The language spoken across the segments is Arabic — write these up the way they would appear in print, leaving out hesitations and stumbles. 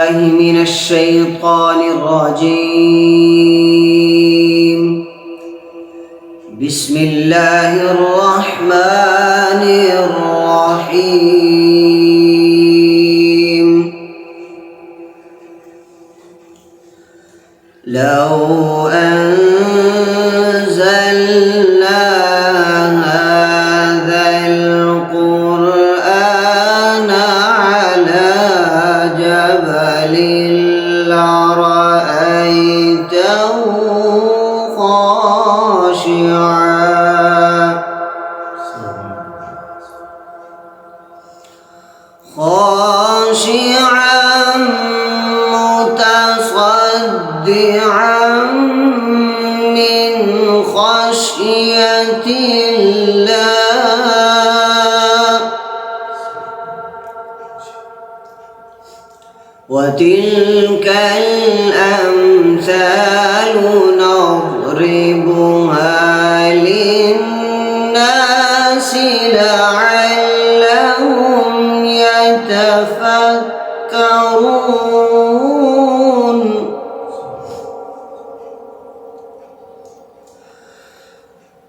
من الشيطان الرجيم. بسم الله الرحمن الرحيم. لو أنزلنا هذا القرآن على جبل لرأيته خاشعا متصدعا من خشية الله. وتلك الأمثال نضربها للناس لعلهم يتفكرون.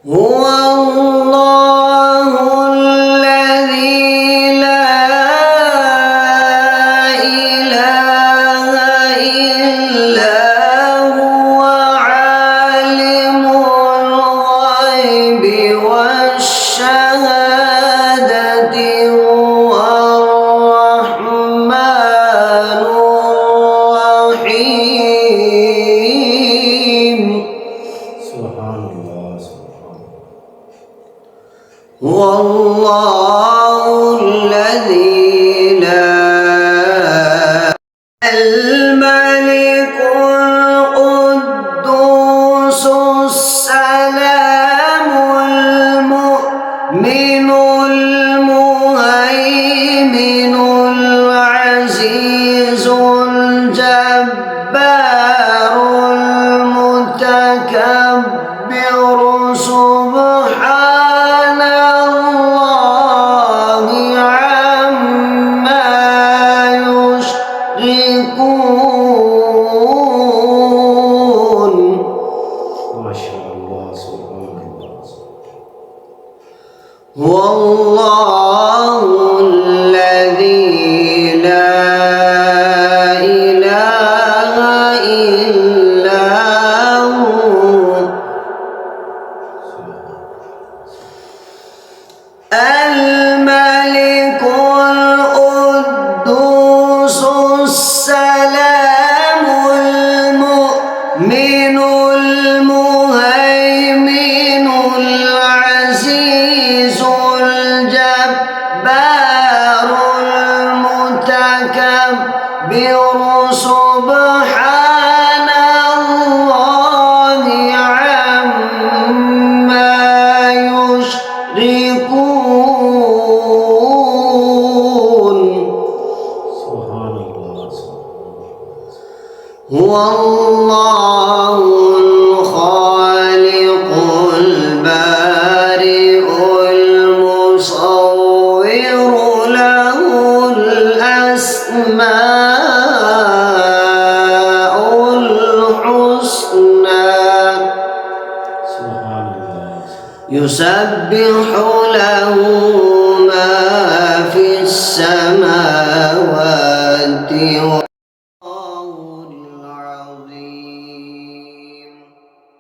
هو الله الذي لا إله إلا هو عالم الغيب والشهادة. هو الرحمن الرحيم. سبحان الله. هو الله الذي لا الملك القدوس السلام المؤمن المهيمن العزيز الجبار المتكبر. سبحان الله عما يشركون. ما شاء الله. سبحان الله. هو الله الذي لا إله إلا هو الملك القدوس السلام المؤمن المهيمن العزيز الجبار المتكبر. سبحان الله عما يشركون. سبحان الله. هو الله الخالق البارئ المصور له الأسماء الحسنى. سبحان الله. يسبح له ما في السماوات